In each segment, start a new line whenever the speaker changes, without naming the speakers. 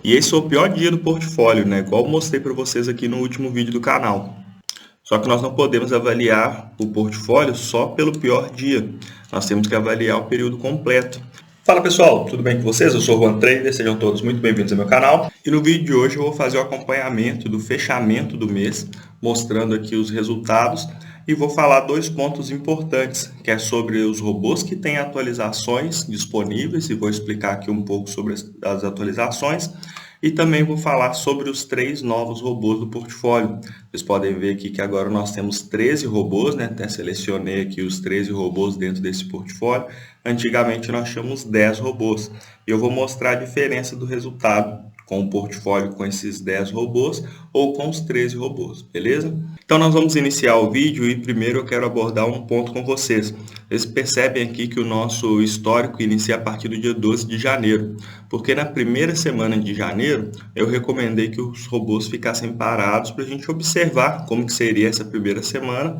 E esse foi o pior dia do portfólio, né? Igual eu mostrei para vocês aqui no último vídeo do canal. Só que nós não podemos avaliar o portfólio só pelo pior dia. Nós temos que avaliar o período completo. Fala pessoal, tudo bem com vocês? Eu sou o Juan Trader, sejam todos muito bem-vindos ao meu canal. E no vídeo de hoje eu vou fazer o acompanhamento do fechamento do mês, mostrando aqui os resultados. E vou falar dois pontos importantes, que é sobre os robôs que têm atualizações disponíveis, e vou explicar aqui um pouco sobre as atualizações. E também vou falar sobre os 3 novos robôs do portfólio. Vocês podem ver aqui que agora nós temos 13 robôs, né? Até selecionei aqui os 13 robôs dentro desse portfólio. Antigamente nós tínhamos 10 robôs. E eu vou mostrar a diferença do resultado com o portfólio com esses 10 robôs ou com os 13 robôs, beleza? Então nós vamos iniciar o vídeo e primeiro eu quero abordar um ponto com vocês. Vocês percebem aqui que o nosso histórico inicia a partir do dia 12 de janeiro, porque na primeira semana de janeiro eu recomendei que os robôs ficassem parados para a gente observar como que seria essa primeira semana,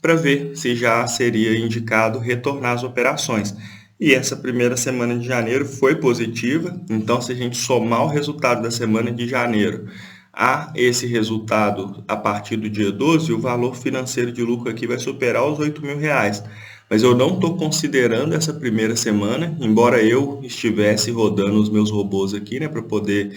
para ver se já seria indicado retornar às operações. E essa primeira semana de janeiro foi positiva, então se a gente somar o resultado da semana de janeiro a esse resultado a partir do dia 12, o valor financeiro de lucro aqui vai superar os R$8.000. Mas eu não estou considerando essa primeira semana, embora eu estivesse rodando os meus robôs aqui, né, para poder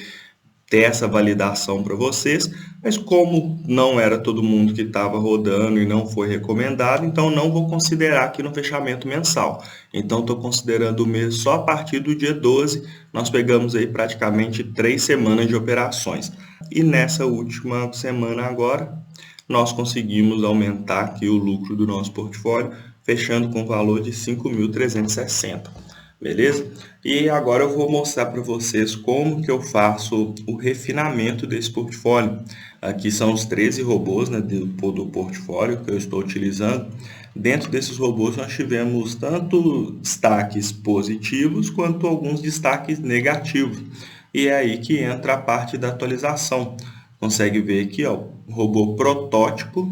ter essa validação para vocês, mas como não era todo mundo que estava rodando e não foi recomendado, então não vou considerar aqui no fechamento mensal. Então estou considerando o mês só a partir do dia 12, nós pegamos aí praticamente 3 semanas de operações. E nessa última semana agora, nós conseguimos aumentar aqui o lucro do nosso portfólio, fechando com o valor de 5.360. Beleza? E agora eu vou mostrar para vocês como que eu faço o refinamento desse portfólio. Aqui são os 13 robôs, né, do portfólio que eu estou utilizando. Dentro desses robôs nós tivemos tanto destaques positivos quanto alguns destaques negativos. E é aí que entra a parte da atualização. Consegue ver aqui, ó, o robô protótipo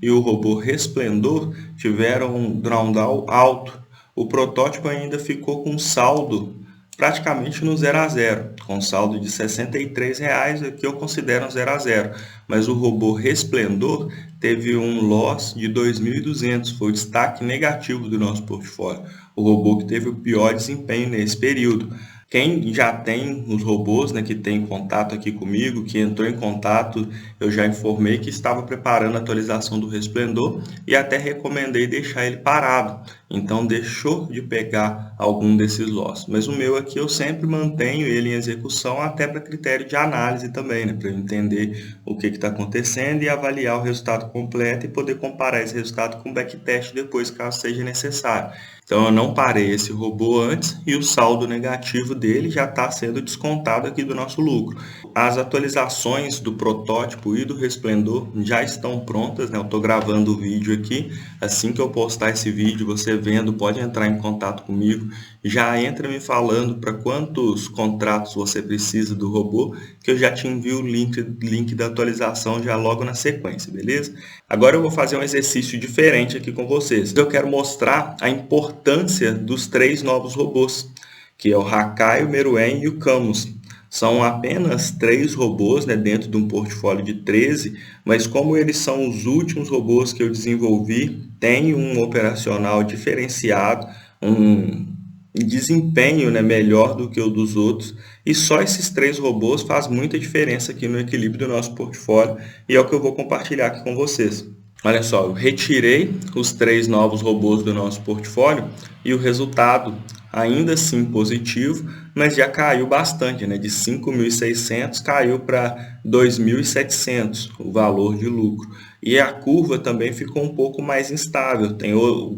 e o robô resplendor tiveram um drawdown alto. O protótipo ainda ficou com saldo praticamente no 0 a 0, com saldo de R$ 63, aqui eu considero 0 a 0. Mas o robô Resplendor teve um loss de 2.200, foi o destaque negativo do nosso portfólio. O robô que teve o pior desempenho nesse período. Quem já tem os robôs, né, que tem contato aqui comigo, que entrou em contato, eu já informei que estava preparando a atualização do Resplendor e até recomendei deixar ele parado. Então deixou de pegar algum desses loss. Mas o meu aqui eu sempre mantenho ele em execução até para critério de análise também, né, para eu entender o que está acontecendo e avaliar o resultado completo e poder comparar esse resultado com o backtest depois, caso seja necessário. Então eu não parei esse robô antes e o saldo negativo dele já está sendo descontado aqui do nosso lucro. As atualizações do protótipo e do Resplendor já estão prontas, né? Eu estou gravando o vídeo aqui. Assim que eu postar esse vídeo, você vendo, pode entrar em contato comigo. Já entra me falando para quantos contratos você precisa do robô, que eu já te envio o link da atualização já logo na sequência, beleza? Agora eu vou fazer um exercício diferente aqui com vocês. Eu quero mostrar a importância dos 3 novos robôs, que é o Hakai, o Meruem e o Camus. São apenas 3 robôs, né, dentro de um portfólio de 13, mas como eles são os últimos robôs que eu desenvolvi, tem um operacional diferenciado, um desempenho, né, melhor do que o dos outros, e só esses 3 robôs faz muita diferença aqui no equilíbrio do nosso portfólio, e é o que eu vou compartilhar aqui com vocês. Olha só, eu retirei os 3 novos robôs do nosso portfólio e o resultado ainda assim positivo, mas já caiu bastante, né? De 5.600 caiu para 2.700 o valor de lucro. E a curva também ficou um pouco mais instável. Tem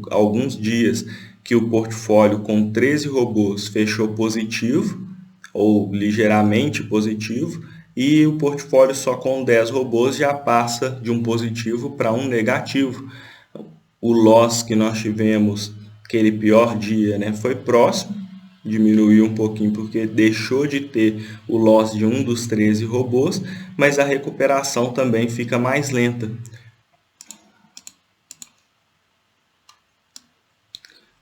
alguns dias que o portfólio com 13 robôs fechou positivo ou ligeiramente positivo, e o portfólio só com 10 robôs já passa de um positivo para um negativo. O loss que nós tivemos aquele pior dia, né, foi próximo, diminuiu um pouquinho porque deixou de ter o loss de um dos 13 robôs, mas a recuperação também fica mais lenta.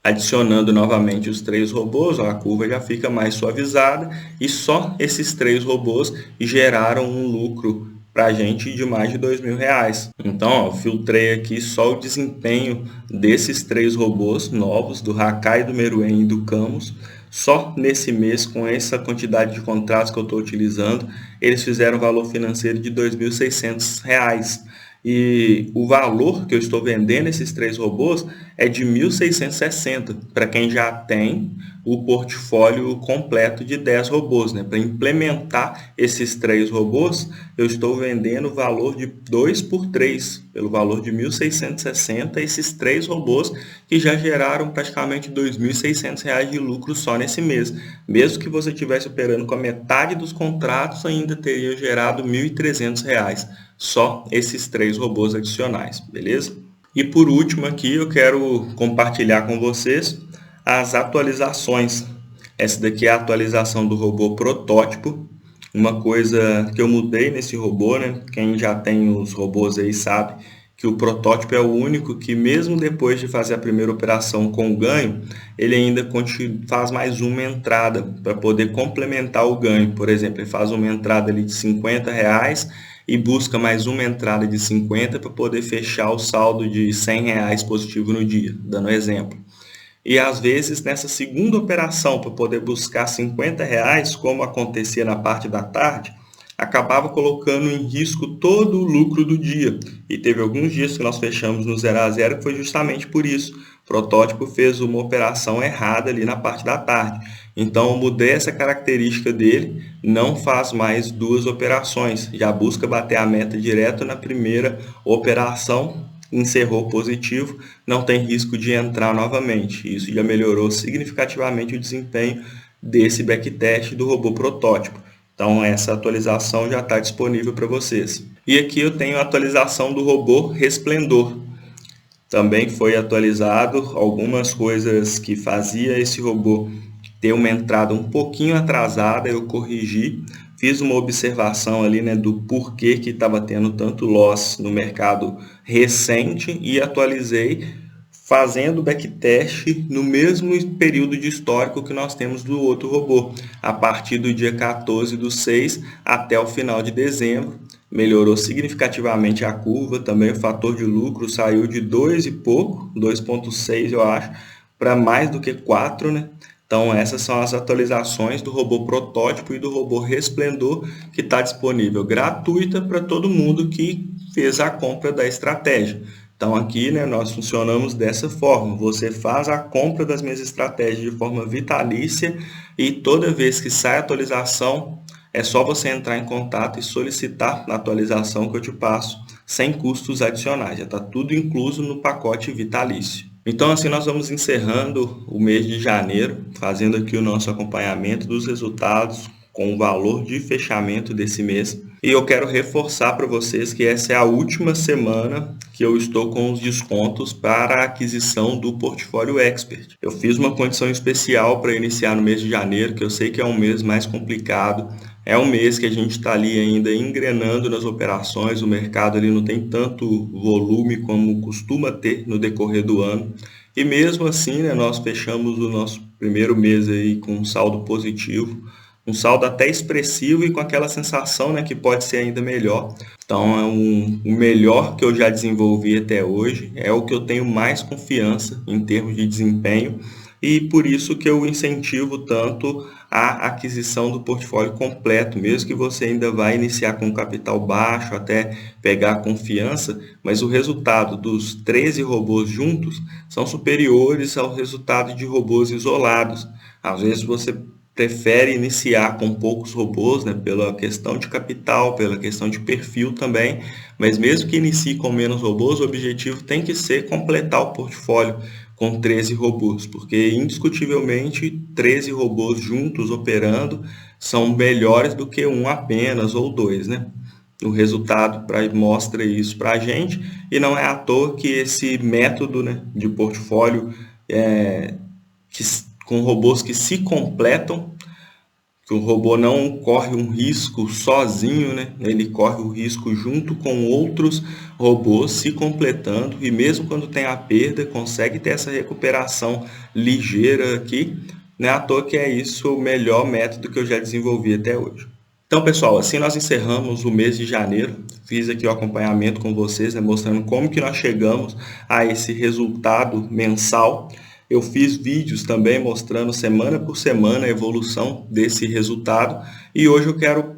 Adicionando novamente os 3 robôs, a curva já fica mais suavizada e só esses 3 robôs geraram um lucro para a gente de mais de R$ 2.000. Então, ó, filtrei aqui só o desempenho desses 3 robôs novos, do Hakai, do Meruem e do Camus. Só nesse mês, com essa quantidade de contratos que eu estou utilizando, eles fizeram um valor financeiro de R$ 2.600. E o valor que eu estou vendendo esses 3 robôs é de 1.660 para quem já tem o portfólio completo de 10 robôs, né? Para implementar esses 3 robôs, eu estou vendendo o valor de 2 por 3, pelo valor de 1.660, esses 3 robôs que já geraram praticamente R$ 2.600 de lucro só nesse mês. Mesmo que você estivesse operando com a metade dos contratos, ainda teria gerado R$ 1.300. Só esses 3 robôs adicionais, beleza? E por último aqui eu quero compartilhar com vocês as atualizações. Essa daqui é a atualização do robô protótipo. Uma coisa que eu mudei nesse robô, né? Quem já tem os robôs aí sabe que o protótipo é o único que, mesmo depois de fazer a primeira operação com ganho, ele ainda faz mais uma entrada para poder complementar o ganho. Por exemplo, ele faz uma entrada ali de R$ 50 e busca mais uma entrada de 50 para poder fechar o saldo de R$ 100 positivo no dia, dando exemplo. E às vezes nessa segunda operação para poder buscar R$ 50, como acontecia na parte da tarde, acabava colocando em risco todo o lucro do dia. E teve alguns dias que nós fechamos no 0 a 0 que foi justamente por isso. O protótipo fez uma operação errada ali na parte da tarde. Então eu mudei essa característica dele, não faz mais 2 operações, já busca bater a meta direto na primeira operação, encerrou positivo, não tem risco de entrar novamente. Isso já melhorou significativamente o desempenho desse backtest do robô protótipo. Então essa atualização já está disponível para vocês. E aqui eu tenho a atualização do robô Resplendor. Também foi atualizado algumas coisas que fazia esse robô ter uma entrada um pouquinho atrasada, eu corrigi. Fiz uma observação ali, né, do porquê que estava tendo tanto loss no mercado recente e atualizei fazendo backtest no mesmo período de histórico que nós temos do outro robô, a partir do dia 14/6 até o final de dezembro. Melhorou significativamente a curva, também o fator de lucro saiu de 2 e pouco, 2,6 eu acho, para mais do que 4, né? Então essas são as atualizações do robô protótipo e do robô Resplendor, que está disponível gratuita para todo mundo que fez a compra da estratégia. Então aqui, né, nós funcionamos dessa forma, você faz a compra das minhas estratégias de forma vitalícia e toda vez que sai atualização, é só você entrar em contato e solicitar a atualização que eu te passo sem custos adicionais, já está tudo incluso no pacote vitalício. Então assim nós vamos encerrando o mês de janeiro, fazendo aqui o nosso acompanhamento dos resultados com o valor de fechamento desse mês. E eu quero reforçar para vocês que essa é a última semana que eu estou com os descontos para a aquisição do Portfólio Expert. Eu fiz uma condição especial para iniciar no mês de janeiro, que eu sei que é um mês mais complicado. É um mês que a gente está ali ainda engrenando nas operações, o mercado ali não tem tanto volume como costuma ter no decorrer do ano. E mesmo assim, né, nós fechamos o nosso primeiro mês aí com um saldo positivo, um saldo até expressivo e com aquela sensação, né, que pode ser ainda melhor. Então é o melhor que eu já desenvolvi até hoje, é o que eu tenho mais confiança em termos de desempenho e por isso que eu incentivo tanto a aquisição do portfólio completo, mesmo que você ainda vai iniciar com capital baixo até pegar confiança, mas o resultado dos 13 robôs juntos são superiores ao resultado de robôs isolados. Às vezes você prefere iniciar com poucos robôs, né, pela questão de capital, pela questão de perfil também, mas mesmo que inicie com menos robôs, o objetivo tem que ser completar o portfólio com 13 robôs, porque indiscutivelmente 13 robôs juntos operando são melhores do que um apenas ou 2, né? O resultado mostra isso para a gente e não é à toa que esse método, né, de portfólio com robôs que se completam que o robô não corre um risco sozinho, né? Ele corre o risco junto com outros robôs se completando, e mesmo quando tem a perda, consegue ter essa recuperação ligeira aqui. Não é à toa que é isso o melhor método que eu já desenvolvi até hoje. Então, pessoal, assim nós encerramos o mês de janeiro. Fiz aqui o acompanhamento com vocês, né, mostrando como que nós chegamos a esse resultado mensal. Eu fiz vídeos também mostrando semana por semana a evolução desse resultado. E hoje eu quero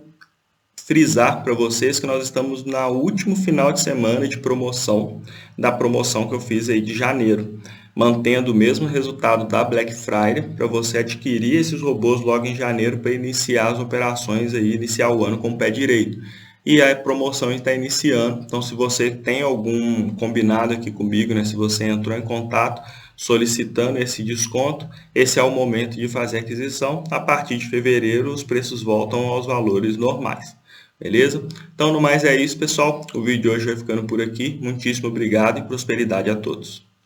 frisar para vocês que nós estamos no último final de semana de promoção, da promoção que eu fiz aí de janeiro, mantendo o mesmo resultado da Black Friday, para você adquirir esses robôs logo em janeiro para iniciar as operações aí, iniciar o ano com o pé direito. E a promoção está iniciando, então se você tem algum combinado aqui comigo, né, se você entrou em contato solicitando esse desconto, esse é o momento de fazer a aquisição. A partir de fevereiro os preços voltam aos valores normais. Beleza? Então, no mais é isso, pessoal. O vídeo de hoje vai ficando por aqui. Muitíssimo obrigado e prosperidade a todos.